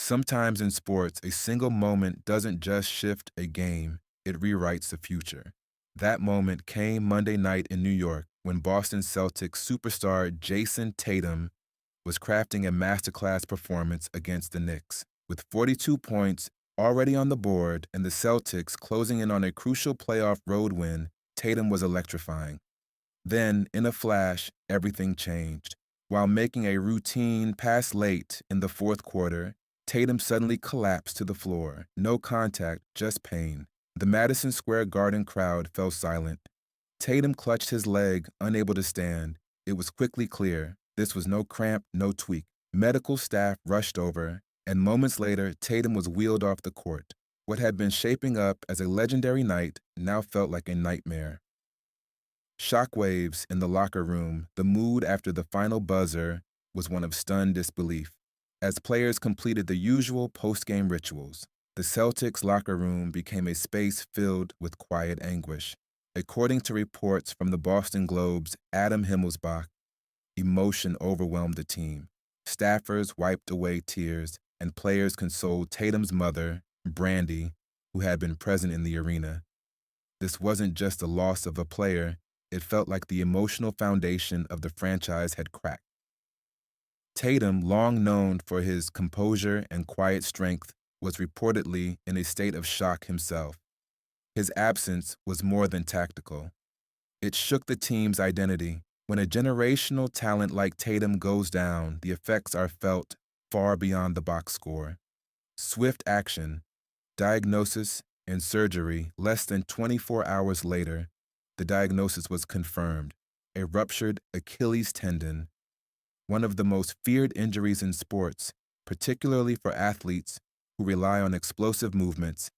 Sometimes in sports, a single moment doesn't just shift a game, it rewrites the future. That moment came Monday night in New York when Boston Celtics superstar Jayson Tatum was crafting a masterclass performance against the Knicks. With 42 points already on the board and the Celtics closing in on a crucial playoff road win, Tatum was electrifying. Then, in a flash, everything changed. While making a routine pass late in the fourth quarter, Tatum suddenly collapsed to the floor. No contact, just pain. The Madison Square Garden crowd fell silent. Tatum clutched his leg, unable to stand. It was quickly clear. This was no cramp, no tweak. Medical staff rushed over, and moments later, Tatum was wheeled off the court. What had been shaping up as a legendary night now felt like a nightmare. Shockwaves in the locker room, the mood after the final buzzer was one of stunned disbelief. As players completed the usual post-game rituals, the Celtics locker room became a space filled with quiet anguish. According to reports from the Boston Globe's Adam Himmelsbach, emotion overwhelmed the team. Staffers wiped away tears, and players consoled Tatum's mother, Brandy, who had been present in the arena. This wasn't just the loss of a player, it felt like the emotional foundation of the franchise had cracked. Tatum, long known for his composure and quiet strength, was reportedly in a state of shock himself. His absence was more than tactical. It shook the team's identity. When a generational talent like Tatum goes down, the effects are felt far beyond the box score. Swift action, diagnosis, and surgery. Less than 24 hours later, the diagnosis was confirmed: a ruptured Achilles tendon, one of the most feared injuries in sports, particularly for athletes who rely on explosive movements.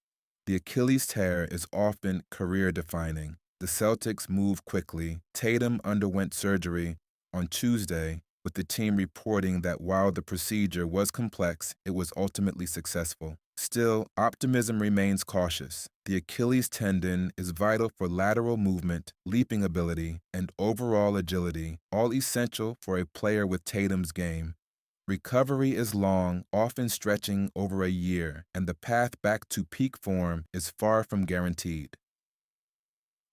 The Achilles tear is often career-defining. The Celtics moved quickly. Tatum underwent surgery on Tuesday, with the team reporting that while the procedure was complex, it was ultimately successful. Still, optimism remains cautious. The Achilles tendon is vital for lateral movement, leaping ability, and overall agility, all essential for a player with Tatum's game. Recovery is long, often stretching over a year, and the path back to peak form is far from guaranteed.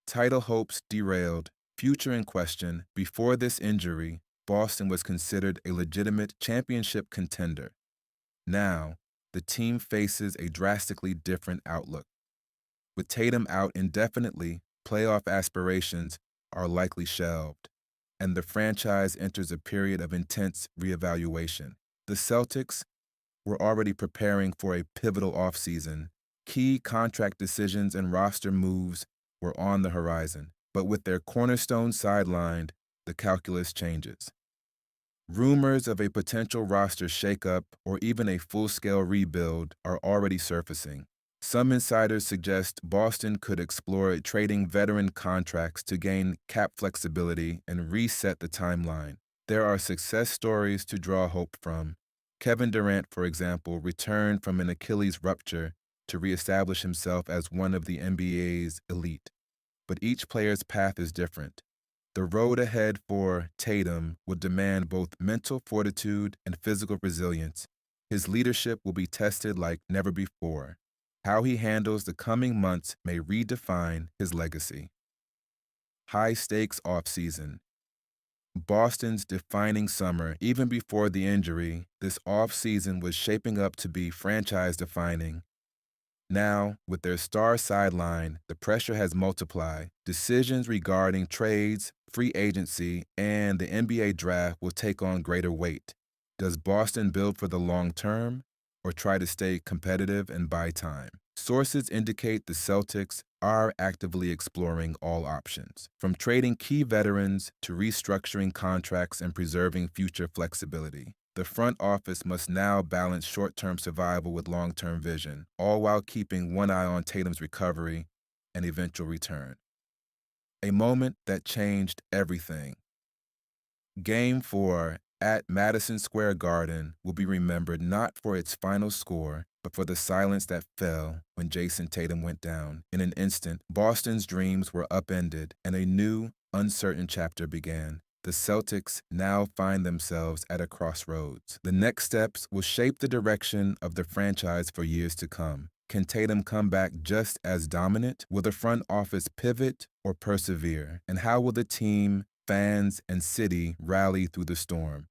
Title hopes derailed, future in question. Before this injury, Boston was considered a legitimate championship contender. Now, the team faces a drastically different outlook. With Tatum out indefinitely, playoff aspirations are likely shelved, and the franchise enters a period of intense reevaluation. The Celtics were already preparing for a pivotal offseason. Key contract decisions and roster moves were on the horizon, but with their cornerstone sidelined, the calculus changes. Rumors of a potential roster shakeup or even a full-scale rebuild are already surfacing. Some insiders suggest Boston could explore trading veteran contracts to gain cap flexibility and reset the timeline. There are success stories to draw hope from. Kevin Durant, for example, returned from an Achilles rupture to reestablish himself as one of the NBA's elite. But each player's path is different. The road ahead for Tatum will demand both mental fortitude and physical resilience. His leadership will be tested like never before. How he handles the coming months may redefine his legacy. High-stakes offseason. Boston's defining summer. Even before the injury, this offseason was shaping up to be franchise-defining. Now, with their star sidelined, the pressure has multiplied. Decisions regarding trades, free agency, and the NBA draft will take on greater weight. Does Boston build for the long term or try to stay competitive and buy time? Sources indicate the Celtics are actively exploring all options, from trading key veterans to restructuring contracts and preserving future flexibility. The front office must now balance short-term survival with long-term vision, all while keeping one eye on Tatum's recovery and eventual return. A moment that changed everything. Game 4 at Madison Square Garden will be remembered not for its final score, but for the silence that fell when Jayson Tatum went down. In an instant, Boston's dreams were upended and a new, uncertain chapter began. The Celtics now find themselves at a crossroads. The next steps will shape the direction of the franchise for years to come. Can Tatum come back just as dominant? Will the front office pivot or persevere? And how will the team, fans, and city rally through the storm?